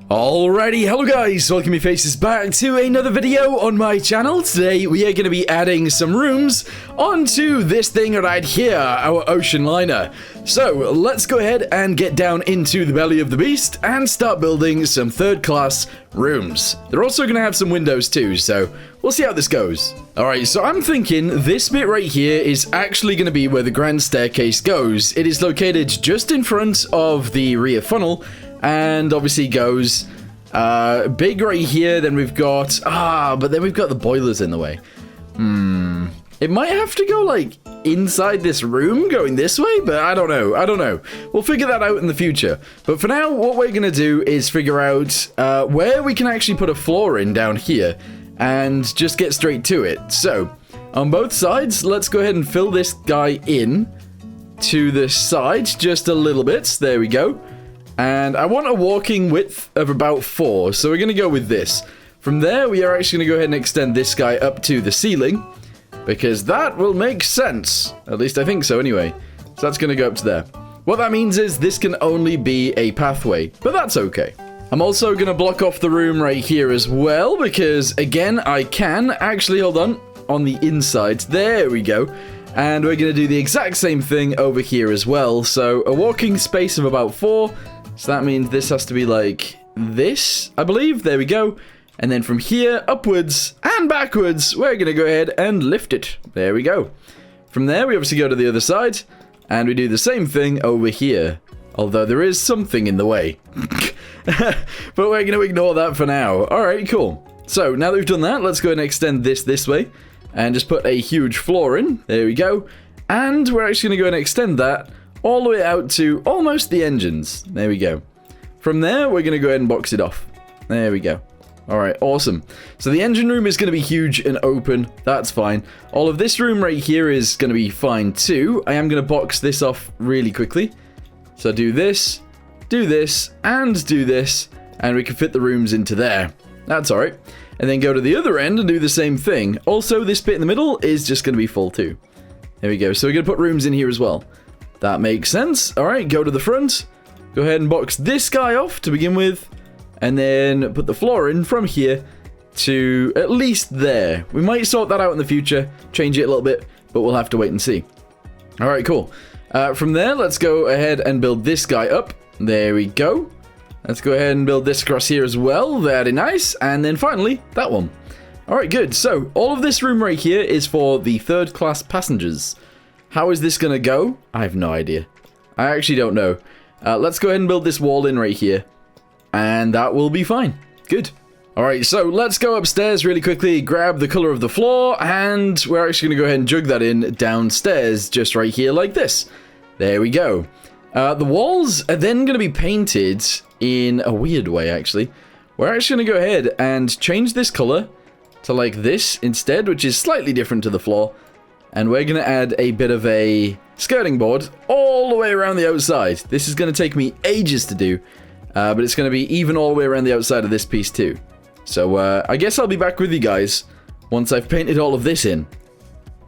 Alrighty, hello guys, welcome your faces back to another video on my channel. Today we are going to be adding some rooms onto this thing right here, our ocean liner. So let's go ahead and get down into the belly of the beast and start building some third class rooms. They're also going to have some windows too, so we'll see how this goes. Alright, so I'm thinking this bit right here is actually going to be where the grand staircase goes. It is located just in front of the rear funnel, and obviously goes big right here. Then we've got but then we've got the boilers in the way. It might have to go like inside this room going this way, but I don't know. We'll figure that out in the future. But for now, what we're gonna do is figure out where we can actually put a floor in down here and just get straight to it. So on both sides, let's go ahead and fill this guy in to the side just a little bit. There we go. And I want a walking width of about 4, so we're going to go with this. From there, we are actually going to go ahead and extend this guy up to the ceiling, because that will make sense. At least I think so anyway. So that's going to go up to there. What that means is this can only be a pathway, but that's okay. I'm also going to block off the room right here as well, because again, I can actually, hold on the inside. There we go. And we're going to do the exact same thing over here as well. So a walking space of about 4. So that means this has to be like this, I believe. There we go. And then from here, upwards and backwards, we're going to go ahead and lift it. There we go. From there, we obviously go to the other side, and we do the same thing over here. Although there is something in the way. But we're going to ignore that for now. Alright, cool. So now that we've done that, let's go ahead and extend this way. And just put a huge floor in. There we go. And we're actually going to go and extend that all the way out to almost the engines. There we go. From there, we're going to go ahead and box it off. There we go. Alright, awesome. So the engine room is going to be huge and open. That's fine. All of this room right here is going to be fine too. I am going to box this off really quickly. So do this, and do this, and we can fit the rooms into there. That's alright. And then go to the other end and do the same thing. Also, this bit in the middle is just going to be full too. There we go. So we're going to put rooms in here as well. That makes sense. Alright, go to the front. Go ahead and box this guy off to begin with. And then put the floor in from here to at least there. We might sort that out in the future. Change it a little bit, but we'll have to wait and see. Alright, cool. From there, let's go ahead and build this guy up. There we go. Let's go ahead and build this across here as well. Very nice. And then finally, that one. Alright, good. So, all of this room right here is for the third class passengers. How is this going to go? I have no idea. I actually don't know. Let's go ahead and build this wall in right here. And that will be fine. Good. Alright, so let's go upstairs really quickly, grab the color of the floor, and we're actually going to go ahead and jug that in downstairs, just right here like this. There we go. The walls are then going to be painted in a weird way, actually. We're actually going to go ahead and change this color to like this instead, which is slightly different to the floor. And we're going to add a bit of a skirting board all the way around the outside. This is going to take me ages to do, but it's going to be even all the way around the outside of this piece too. So I guess I'll be back with you guys once I've painted all of this in.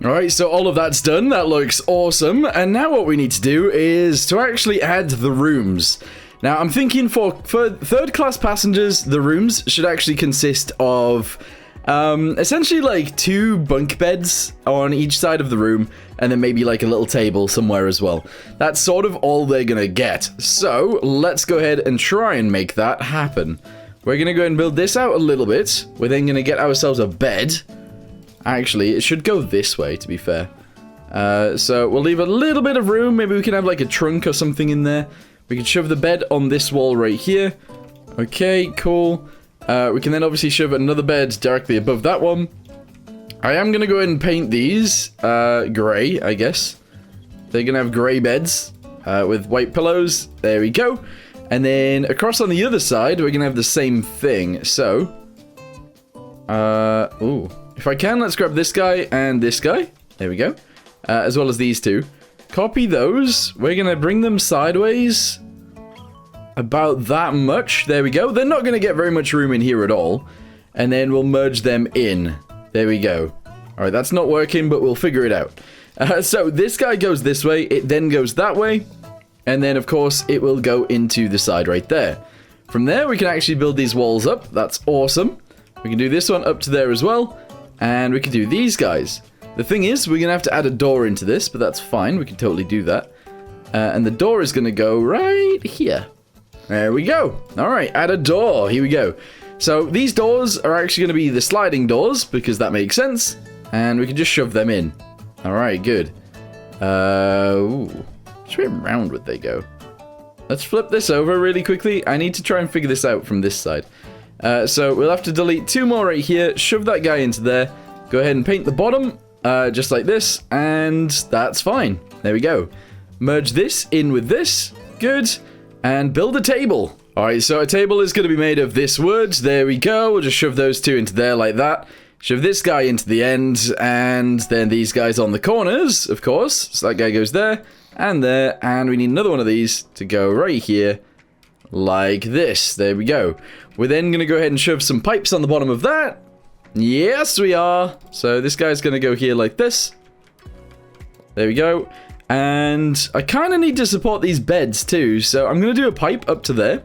Alright, so all of that's done. That looks awesome. And now what we need to do is to actually add the rooms. Now, I'm thinking for third-class passengers, the rooms should actually consist of essentially like 2 bunk beds on each side of the room, and then maybe like a little table somewhere as well. That's sort of all they're gonna get. So let's go ahead and try and make that happen. We're gonna go and build this out a little bit. We're then gonna get ourselves a bed. Actually, it should go this way, to be fair. So we'll leave a little bit of room. Maybe we can have like a trunk or something in there. We can shove the bed on this wall right here. Okay, cool. We can then obviously shove another bed directly above that one. I am going to go ahead and paint these grey, I guess. They're going to have grey beds with white pillows. There we go. And then across on the other side, we're going to have the same thing. So, if I can, let's grab this guy and this guy. There we go. As well as these two. Copy those. We're going to bring them sideways. About that much. There we go. They're not going to get very much room in here at all. And then we'll merge them in. There we go. Alright, that's not working, but we'll figure it out. So this guy goes this way. It then goes that way. And then, of course, it will go into the side right there. From there, we can actually build these walls up. That's awesome. We can do this one up to there as well. And we can do these guys. The thing is, we're going to have to add a door into this, but that's fine. We can totally do that. And the door is going to go right here. There we go. All right, add a door. Here we go. So these doors are actually going to be the sliding doors, because that makes sense. And we can just shove them in. All right, good. Which way around would they go? Let's flip this over really quickly. I need to try and figure this out from this side. So we'll have to delete 2 more right here. Shove that guy into there. Go ahead and paint the bottom, just like this. And that's fine. There we go. Merge this in with this. Good. And build a table. Alright, so a table is going to be made of this wood. There we go. We'll just shove those 2 into there like that. Shove this guy into the end. And then these guys on the corners, of course. So that guy goes there and there. And we need another one of these to go right here. Like this. There we go. We're then going to go ahead and shove some pipes on the bottom of that. Yes, we are. So this guy's going to go here like this. There we go. And I kind of need to support these beds too. So I'm going to do a pipe up to there.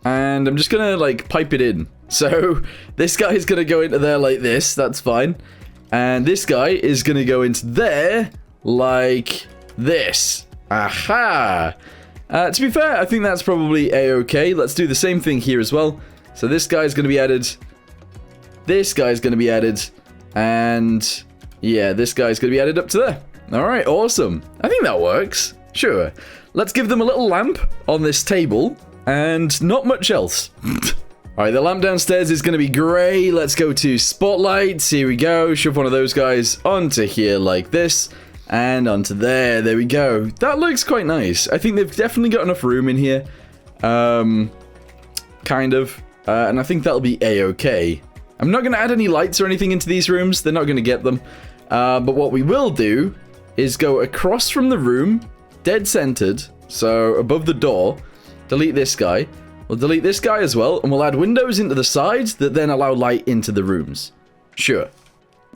And I'm just going to like pipe it in. So this guy is going to go into there like this. That's fine. And this guy is going to go into there like this. Aha. To be fair, I think that's probably a-okay. Let's do the same thing here as well. So this guy's going to be added. This guy's going to be added. And yeah, this guy's going to be added up to there. All right, awesome. I think that works. Sure. Let's give them a little lamp on this table and not much else. All right, the lamp downstairs is going to be grey. Let's go to spotlights. Here we go. Shove one of those guys onto here like this. And onto there. There we go. That looks quite nice. I think they've definitely got enough room in here. Kind of. And I think that'll be a-okay. I'm not going to add any lights or anything into these rooms. They're not going to get them. But what we will do is go across from the room, dead centered, so above the door. Delete this guy. We'll delete this guy as well. And we'll add windows into the sides that then allow light into the rooms. Sure.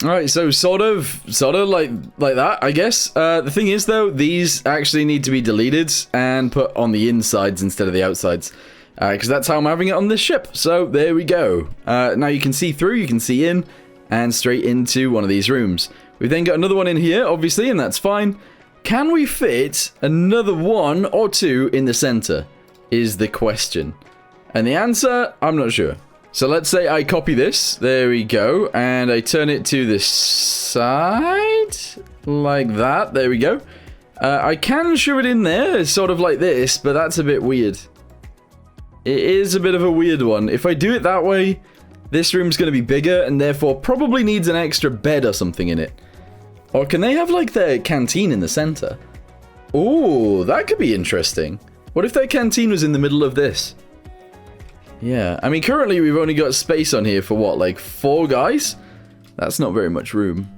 Alright, so sort of like that, I guess. The thing is, though, these actually need to be deleted and put on the insides instead of the outsides. Because that's how I'm having it on this ship. So, there we go. Now you can see through, you can see in, and straight into one of these rooms. We've then got another one in here, obviously, and that's fine. Can we fit another 1 or 2 in the center? Is the question. And the answer, I'm not sure. So let's say I copy this, there we go, and I turn it to the side, like that, there we go. I can shove it in there, sort of like this, but that's a bit weird. It is a bit of a weird one. If I do it that way, this room's going to be bigger, and therefore probably needs an extra bed or something in it. Or can they have, like, their canteen in the center? Ooh, that could be interesting. What if their canteen was in the middle of this? Yeah, I mean, currently we've only got space on here for what, like 4 guys? That's not very much room.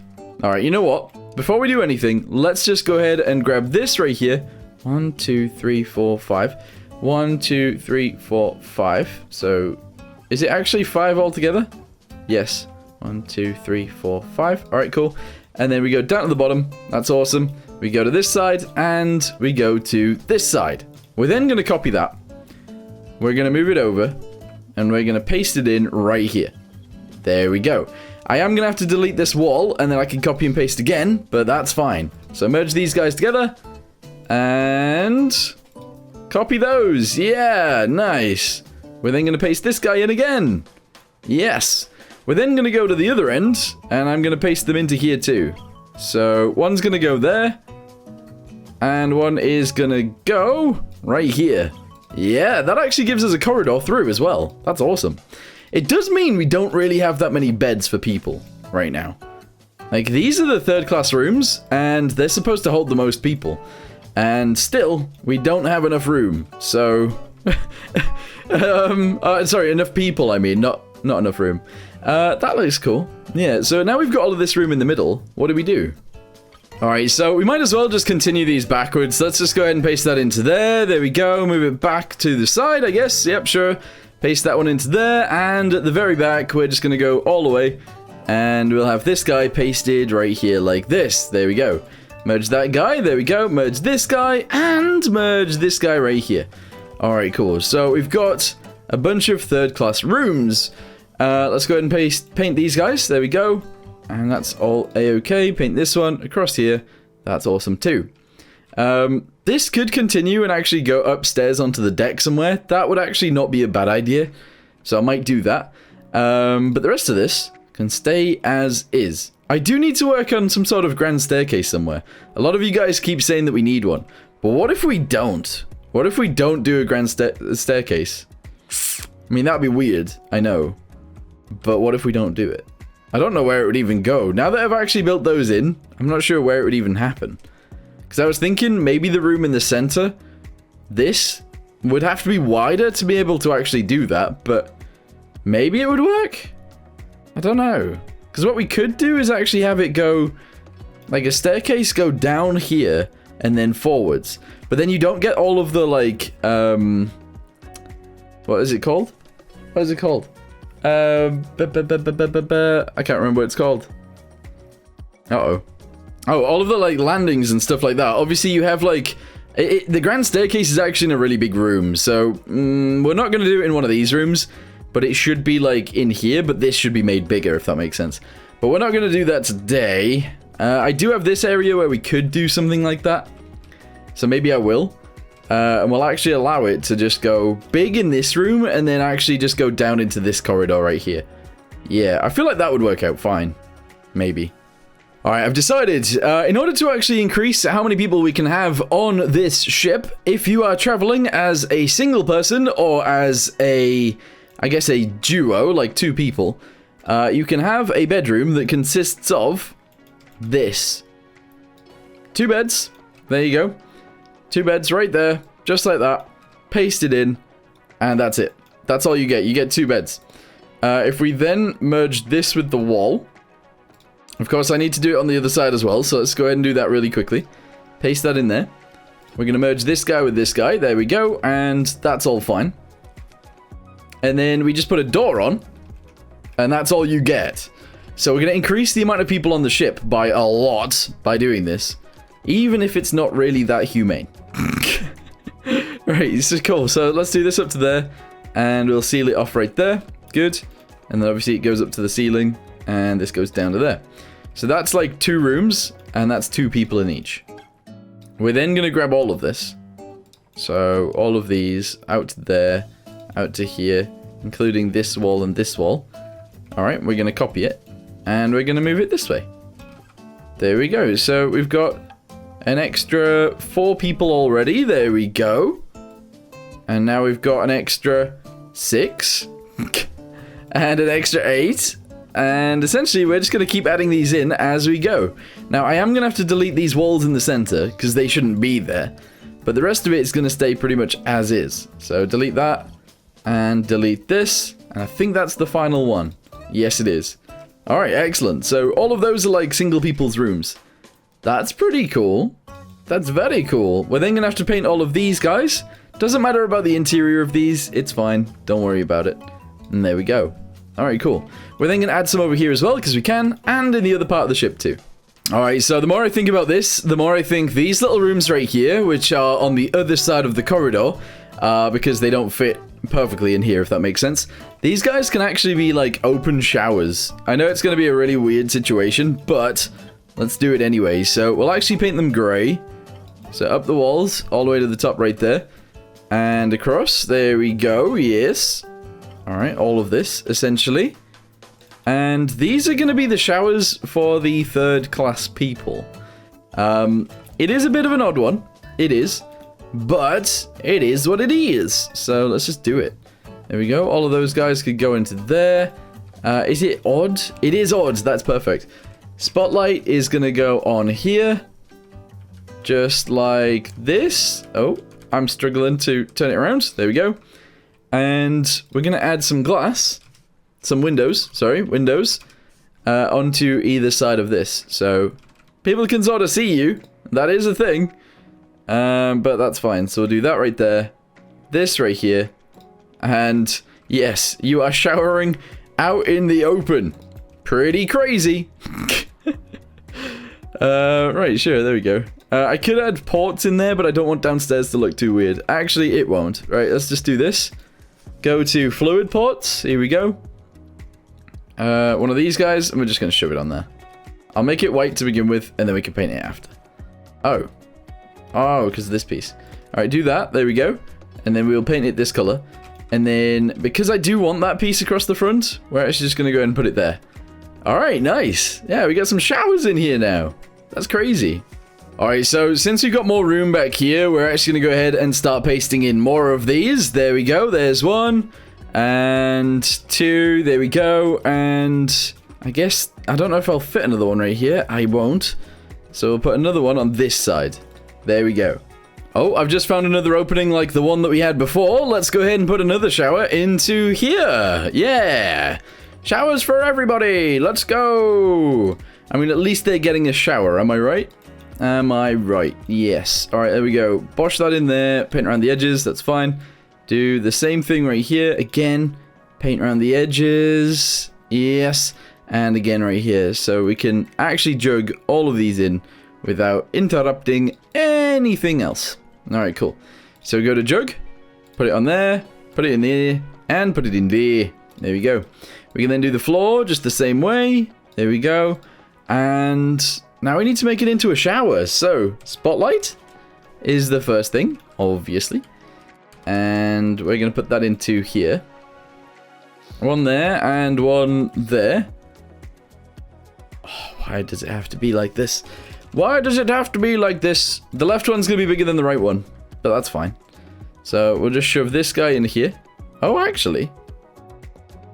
Alright, you know what? Before we do anything, let's just go ahead and grab this right here. 1, 2, 3, 4, 5. 1, 2, 3, 4, 5. So, is it actually 5 altogether? Yes. 1, 2, 3, 4, 5. Alright, cool. And then we go down to the bottom. That's awesome. We go to this side, and we go to this side. We're then going to copy that. We're going to move it over, and we're going to paste it in right here. There we go. I am going to have to delete this wall, and then I can copy and paste again, but that's fine. So merge these guys together, and copy those. Yeah, nice. We're then going to paste this guy in again. Yes. We're then going to go to the other end, and I'm going to paste them into here too. So one's going to go there, and one is going to go right here. Yeah, that actually gives us a corridor through as well. That's awesome. It does mean we don't really have that many beds for people right now. Like, these are the 3rd class rooms, and they're supposed to hold the most people. And still, we don't have enough room. So, sorry, enough people, I mean, not enough room. That looks cool. Yeah, so now we've got all of this room in the middle. What do we do? Alright, so we might as well just continue these backwards. Let's just go ahead and paste that into there. There we go. Move it back to the side, I guess. Yep, sure. Paste that one into there. And at the very back, we're just going to go all the way. And we'll have this guy pasted right here like this. There we go. Merge that guy. There we go. Merge this guy. And merge this guy right here. Alright, cool. So we've got a bunch of third-class rooms. Let's go ahead and paint these guys. There we go. And that's all a-okay. Paint this one across here. That's awesome too. This could continue and actually go upstairs onto the deck somewhere. That would actually not be a bad idea. So I might do that. But the rest of this can stay as is. I do need to work on some sort of grand staircase somewhere. A lot of you guys keep saying that we need one. But what if we don't? What if we don't do a grand staircase? I mean, that'd be weird, I know. But what if we don't do it? I don't know where it would even go. Now that I've actually built those in, I'm not sure where it would even happen. Because I was thinking maybe the room in the center, this would have to be wider to be able to actually do that, but maybe it would work? I don't know. Because what we could do is actually have it go, like a staircase go down here and then forwards. But then you don't get all of the, like, what is it called? What is it called? I can't remember what it's called. Uh-oh. Oh, all of the, like, landings and stuff like that. Obviously, you have, like... the grand staircase is actually in a really big room. So, we're not going to do it in one of these rooms. But it should be, like, in here. But this should be made bigger, if that makes sense. But we're not going to do that today. I do have this area where we could do something like that. So maybe I will. And we'll actually allow it to just go big in this room. And then actually just go down into this corridor right here. Yeah, I feel like that would work out fine. Maybe. Alright, I've decided, in order to actually increase how many people we can have on this ship, if you are traveling as a single person or as a, I guess a duo, like 2 people, you can have a bedroom that consists of this. 2 beds. There you go. 2 beds right there, just like that. Pasted in, and that's it. That's all you get. You get 2 beds. If we then merge this with the wall... Of course, I need to do it on the other side as well, so let's go ahead and do that really quickly. Paste that in there. We're going to merge this guy with this guy. There we go, and that's all fine. And then we just put a door on, and that's all you get. So we're going to increase the amount of people on the ship by a lot by doing this, even if it's not really that humane. Right, this is cool. So let's do this up to there, and we'll seal it off right there. Good. And then obviously it goes up to the ceiling, and this goes down to there. So that's like 2 rooms, and that's 2 people in each. We're then going to grab all of this. So all of these out to there, out to here, including this wall and this wall. Alright, we're going to copy it, and we're going to move it this way. There we go. So we've got an extra 4 people already. There we go. And now we've got an extra 6. And an extra 8. And essentially, we're just going to keep adding these in as we go. Now, I am going to have to delete these walls in the center, because they shouldn't be there. But the rest of it is going to stay pretty much as is. So, delete that, and delete this. And I think that's the final one. Yes, it is. Alright, excellent. So, all of those are like single people's rooms. That's pretty cool. That's very cool. We're then going to have to paint all of these guys. Doesn't matter about the interior of these. It's fine. Don't worry about it. And there we go. Alright, cool. We're then going to add some over here as well, because we can, and in the other part of the ship too. Alright, so the more I think about this, the more I think these little rooms right here, which are on the other side of the corridor, because they don't fit perfectly in here, if that makes sense. These guys can actually be like open showers. I know it's going to be a really weird situation, but let's do it anyway. So we'll actually paint them grey. So up the walls, all the way to the top right there. And across, there we go, yes. Alright, all of this, essentially. And these are going to be the showers for the 3rd class people. It is a bit of an odd one. It is. But it is what it is. So let's just do it. There we go. All of those guys could go into there. Is it odd? It is odd. That's perfect. Spotlight is going to go on here. Just like this. Oh, I'm struggling to turn it around. There we go. And we're going to add some glass. Some windows. Sorry, windows. Onto either side of this. So people can sort of see you. That is a thing. But that's fine. So we'll do that right there. This right here. And yes, you are showering out in the open. Pretty crazy. Right, sure, there we go. I could add ports in there, but I don't want downstairs to look too weird. Actually, it won't. Right, let's just do this. Go to fluid ports. Here we go. One of these guys, and we're just going to shove it on there. I'll make it white to begin with, and then we can paint it after. Oh. Oh, because of this piece. Alright, do that. There we go. And then we'll paint it this color. And then, because I do want that piece across the front, we're actually just going to go ahead and put it there. Alright, nice. Yeah, we got some showers in here now. That's crazy. Alright, so since we've got more room back here, we're actually going to go ahead and start pasting in more of these. There we go. There's 1. And 2. There we go. And I guess, I don't know if I'll fit another one right here. I won't. So we'll put another one on this side. There we go. Oh, I've just found another opening like the one that we had before. Let's go ahead and put another shower into here. Yeah. Showers for everybody. Let's go. I mean, at least they're getting a shower. Am I right? Am I right? Yes. All right, there we go. Bosh that in there. Paint around the edges. That's fine. Do the same thing right here. Again, paint around the edges. Yes. And again right here. So we can actually jug all of these in without interrupting anything else. All right, cool. So go to jug, put it on there, put it in there, and put it in there. There we go. We can then do the floor just the same way. There we go. And now we need to make it into a shower. So spotlight is the first thing, obviously. And we're going to put that into here. One there and one there. Oh, why does it have to be like this? Why does it have to be like this? The left one's going to be bigger than the right one, but that's fine. So we'll just shove this guy in here. Oh, actually,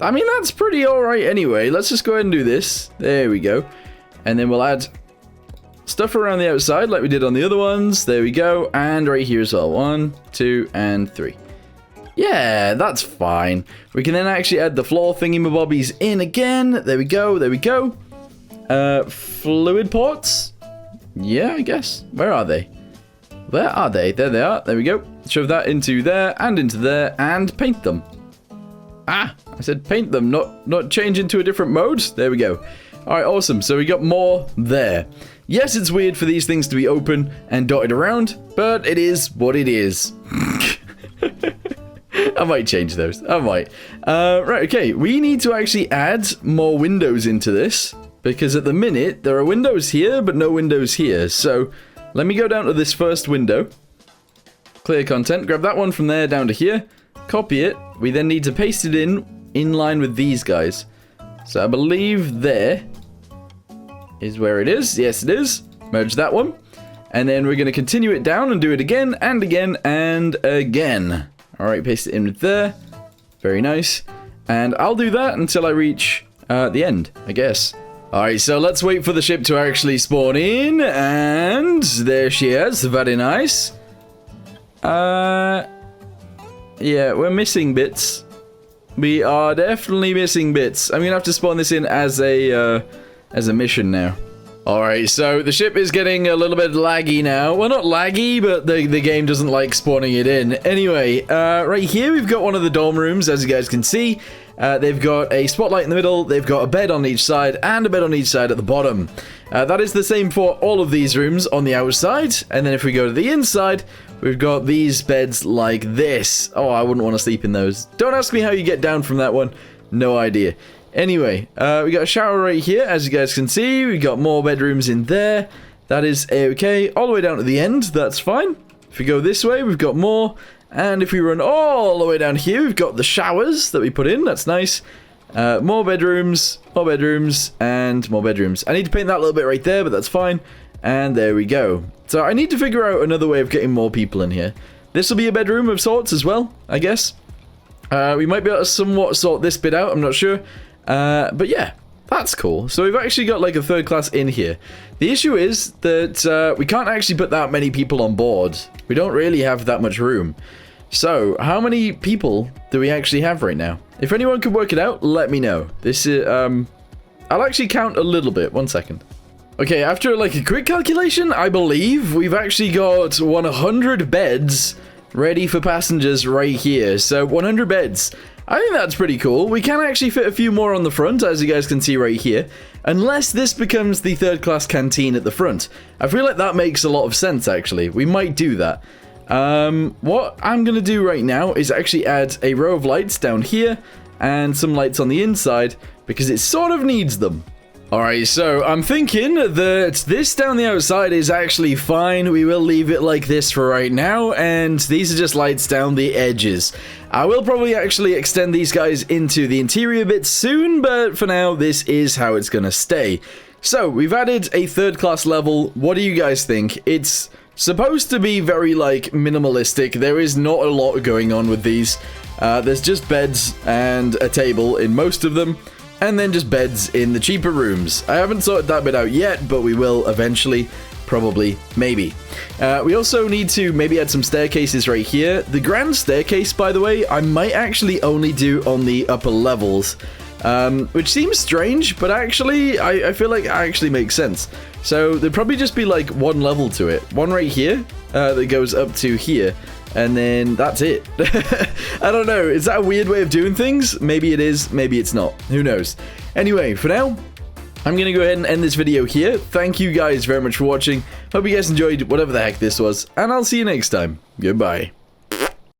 I mean, that's pretty alright anyway. Let's just go ahead and do this. There we go. And then we'll add stuff around the outside like we did on the other ones. There we go. And right here as well. 1, 2, and 3. Yeah, that's fine. We can then actually add the floor thingy-mabobbies in again. There we go. There we go. Fluid ports. Yeah, I guess. Where are they? Where are they? There they are. There we go. Shove that into there and paint them. Ah, I said paint them, not change into a different mode. There we go. All right, awesome. So we got more there. Yes, it's weird for these things to be open and dotted around, but it is what it is. I might change those. I might. Right, okay. We need to actually add more windows into this. Because at the minute, there are windows here, but no windows here. So, let me go down to this first window. Clear content. Grab that one from there down to here. Copy it. We then need to paste it in line with these guys. So, I believe there is where it is. Yes, it is. Merge that one. And then we're going to continue it down and do it again and again and again. Alright, paste it in with there. Very nice. And I'll do that until I reach the end, I guess. Alright, so let's wait for the ship to actually spawn in, and there she is, very nice. Yeah, we're missing bits. We are definitely missing bits. I'm gonna have to spawn this in as a mission now. Alright, so the ship is getting a little bit laggy now. Well, not laggy, but the game doesn't like spawning it in. Anyway, right here we've got one of the dorm rooms, as you guys can see. They've got a spotlight in the middle, they've got a bed on each side, and a bed on each side at the bottom. That is the same for all of these rooms on the outside, and then if we go to the inside, we've got these beds like this. Oh, I wouldn't want to sleep in those. Don't ask me how you get down from that one. No idea. Anyway, we got a shower right here, as you guys can see. We got more bedrooms in there. That is okay. All the way down to the end, that's fine. If we go this way, we've got more. And if we run all the way down here, we've got the showers that we put in. That's nice. More bedrooms, and more bedrooms. I need to paint that a little bit right there, but that's fine. And there we go. So I need to figure out another way of getting more people in here. This will be a bedroom of sorts as well, I guess. We might be able to somewhat sort this bit out, I'm not sure. But yeah, that's cool. So we've actually got like a third class in here. The issue is that we can't actually put that many people on board. We don't really have that much room. So, how many people do we actually have right now? If anyone could work it out, let me know. This is, I'll actually count a little bit. 1 second. Okay, after like a quick calculation, I believe we've actually got 100 beds ready for passengers right here. So 100 beds. I think that's pretty cool. We can actually fit a few more on the front, as you guys can see right here. Unless this becomes the third-class canteen at the front. I feel like that makes a lot of sense, actually. We might do that. What I'm going to do right now is actually add a row of lights down here and some lights on the inside because it sort of needs them. Alright, so I'm thinking that this down the outside is actually fine. We will leave it like this for right now, and these are just lights down the edges. I will probably actually extend these guys into the interior bit soon, but for now, this is how it's gonna stay. So, we've added a third-class level. What do you guys think? It's supposed to be very, like, minimalistic. There is not a lot going on with these. There's just beds and a table in most of them. And then just beds in the cheaper rooms. I haven't sorted that bit out yet, but we will eventually. Probably. Maybe. We also need to maybe add some staircases right here. The grand staircase, by the way, I might actually only do on the upper levels. Which seems strange, but actually, I feel like it actually makes sense. So, there'd probably just be like one level to it. One right here that goes up to here. And then that's it. I don't know. Is that a weird way of doing things? Maybe it is. Maybe it's not. Who knows? Anyway, for now, I'm going to go ahead and end this video here. Thank you guys very much for watching. Hope you guys enjoyed whatever the heck this was. And I'll see you next time. Goodbye.